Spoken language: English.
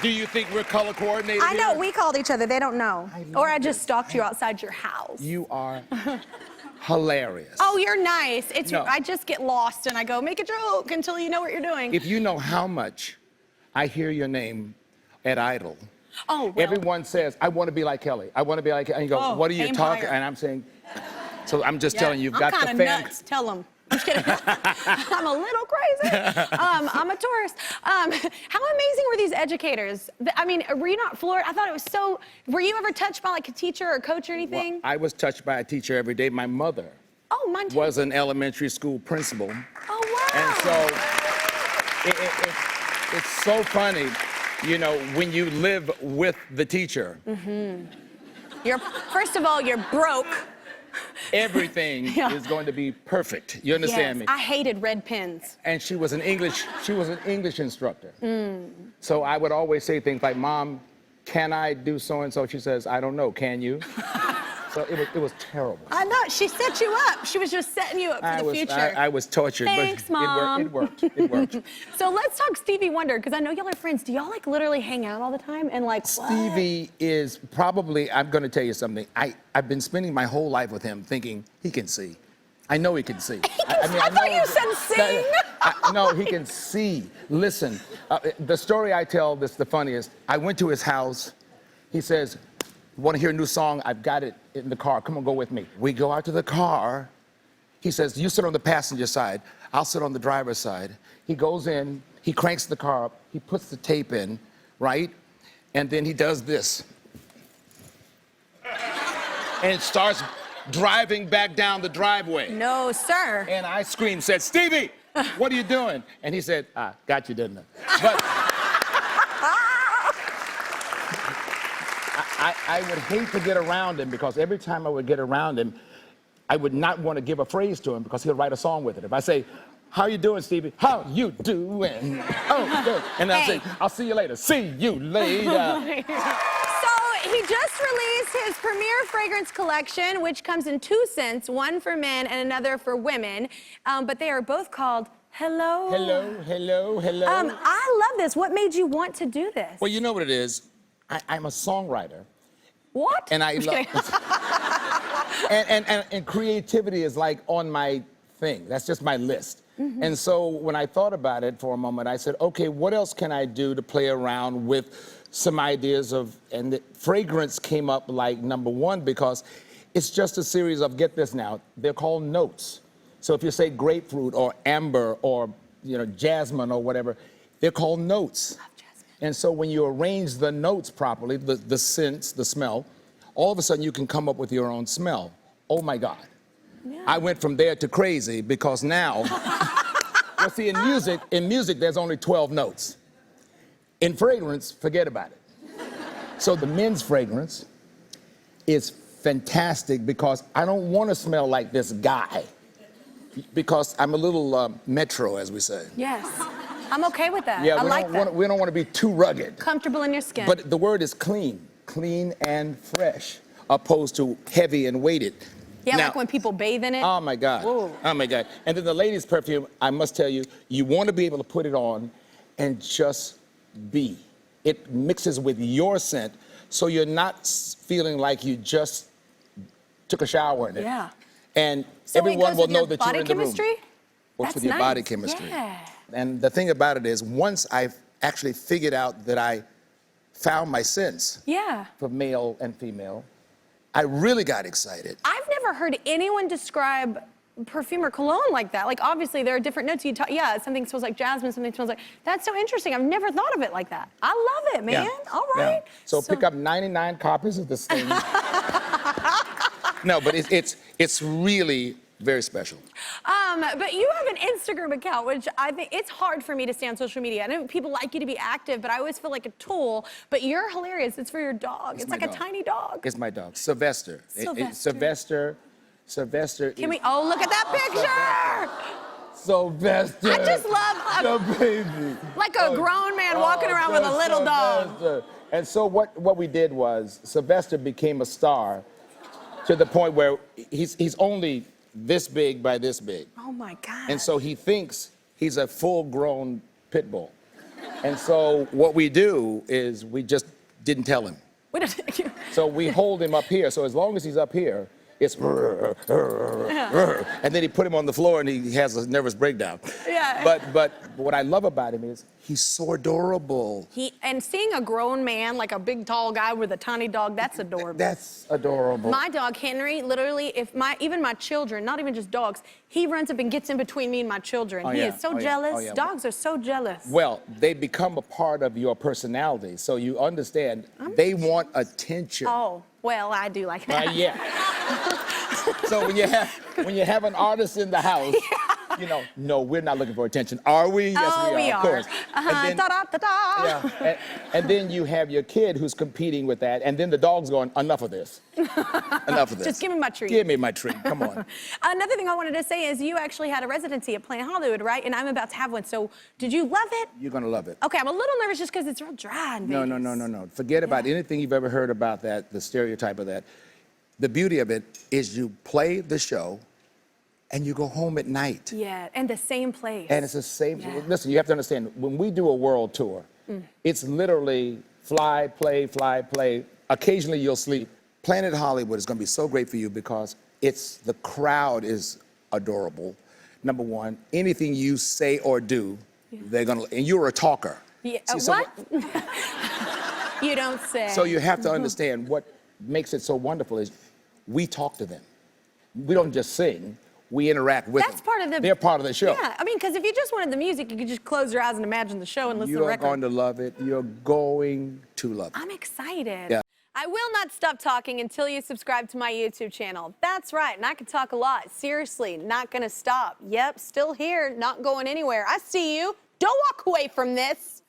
Do you think we're color coordinated? I know, here? we called each other. They don't know. Or I just stalked you outside your house. You are hilarious. Oh, you're nice. No. I just get lost and I go, make a joke until you know what you're doing. If you know how much I hear your name at Idol. Oh, well. Everyone says, I want to be like Kelly. I want to be like Kelly. And you go, what are you talking? And I'm saying, so I'm just telling you, you've got the fan. I'm kind of nuts. Tell them. I'm just kidding. I'm a little crazy. I'm a tourist. How amazing were these educators? I mean, were you not floored? I thought it was so. Were you ever touched by like a teacher or coach or anything? Well, I was touched by a teacher every day. My mother mine too. was an elementary school principal. Oh, wow. And so it's so funny, you know, when you live with the teacher. Mm-hmm. First of all, you're broke. Everything is going to be perfect. You understand me? I hated red pens. And she was an English instructor. So I would always say things like, Mom, can I do so-and-so? She says, I don't know, can you? So it was terrible. I know, she set you up. She was just setting you up for the future. I was tortured, Thanks, but Mom. it worked. So let's talk Stevie Wonder, because I know y'all are friends. Do y'all like literally hang out all the time and like Stevie is probably, I'm gonna tell you something. I've been spending my whole life with him thinking he can see. I know he can see. I thought you said sing. No, he can see. Listen, the story I tell that's the funniest. I went to his house. He says, want to hear a new song? I've got it in the car. Come on, go with me. We go out to the car. He says, you sit on the passenger side. I'll sit on the driver's side. He goes in, he cranks the car up, he puts the tape in, right? And then he does this. And starts driving back down the driveway. No, sir. And I screamed, said, Stevie, what are you doing? And he said, got you, didn't I? But I would hate to get around him because every time I would get around him, I would not want to give a phrase to him because he'll write a song with it. If I say, how you doing, Stevie? How you doing? Oh, good. And I'll say, I'll see you later. See you later. So he just released his premier fragrance collection, which comes in 2 scents, one for men and another for women. But they are both called Hello. Hello, hello, hello. I love this. What made you want to do this? Well, you know what it is. I'm a songwriter. What? And I love and creativity is like on my thing. That's just my list. And so when I thought about it for a moment, I said, okay, what else can I do to play around with some ideas of, and the fragrance came up like #1 because it's just a series of, get this now, they're called notes. So if you say grapefruit or amber or, you know, jasmine or whatever, they're called notes. And so when you arrange the notes properly, the scents, the smell, all of a sudden you can come up with your own smell. Oh my God. Yeah. I went from there to crazy because now, well, see, in music, there's only 12 notes. In fragrance, forget about it. So the men's fragrance is fantastic because I don't want to smell like this guy because I'm a little metro, as we say. Yes. I'm okay with that. Yeah, I like that. We don't want to be too rugged. Comfortable in your skin. But the word is clean and fresh, opposed to heavy and weighted. Yeah, now, like when people bathe in it. Oh my God. Whoa. Oh my God. And then the ladies' perfume, I must tell you, you want to be able to put it on and just be. It mixes with your scent, so you're not feeling like you just took a shower in it. Yeah. And so everyone will know that you're in the room. Works with your body chemistry. Yeah. And the thing about it is, once I've actually figured out that I found my sense for male and female, I really got excited. I've never heard anyone describe perfume or cologne like that. Like, obviously, there are different notes. Something smells like jasmine, something smells like... That's so interesting. I've never thought of it like that. I love it, man. Yeah. All right. Yeah. So pick up 99 copies of this thing. No, but it's really very special. But you have an Instagram account, which I think it's hard for me to stay on social media. I know people like you to be active, but I always feel like a tool. But you're hilarious. It's for your dog. It's like a tiny dog. It's my dog, Sylvester. Sylvester. Can we? Oh, look at that picture! Sylvester. I just love the baby. Like a grown man walking around with a little dog. And so what we did was Sylvester became a star to the point where he's only this big by this big. Oh my God. And so he thinks he's a full-grown pit bull. And so what we do is we just didn't tell him. What did you? So we hold him up here. So as long as he's up here, it's and then he put him on the floor and he has a nervous breakdown. Yeah. But what I love about him is he's so adorable. And seeing a grown man, like a big tall guy with a tiny dog, that's adorable. That's adorable. My dog Henry, literally, even my children, not even just dogs, he runs up and gets in between me and my children. Oh, he yeah. is so Oh, yeah. jealous. Oh, yeah. Dogs are so jealous. Well, they become a part of your personality, so you understand they want attention. Oh, well, I do like that. Yeah. So when you have an artist in the house, you know, no, we're not looking for attention, are we? Yes, we are. Of course. And then, yeah, and then you have your kid who's competing with that, and then the dog's going, enough of this. Enough of this. Just give me my treat. Give me my treat. Come on. Another thing I wanted to say is you actually had a residency at Planet Hollywood, right? And I'm about to have one. So did you love it? You're gonna love it. Okay, I'm a little nervous just because it's real dry in Vegas. No. Forget about anything you've ever heard about that, the stereotype of that. The beauty of it is you play the show and you go home at night. Yeah, and the same place. And it's the same. Yeah. Listen, you have to understand, when we do a world tour, it's literally fly, play, fly, play. Occasionally you'll sleep. Planet Hollywood is going to be so great for you because the crowd is adorable. Number one, anything you say or do, they're going to, and you're a talker. Yeah, See, what? You don't say. So you have to understand what makes it so wonderful is we talk to them. We don't just sing. We interact with them. That's part of the... They're part of the show. Yeah, I mean, because if you just wanted the music, you could just close your eyes and imagine the show and listen to the You're record. going to love it. You're going to love it. I'm excited. Yeah. I will not stop talking until you subscribe to my YouTube channel. That's right, and I can talk a lot. Seriously, not gonna stop. Yep, still here, not going anywhere. I see you. Don't walk away from this.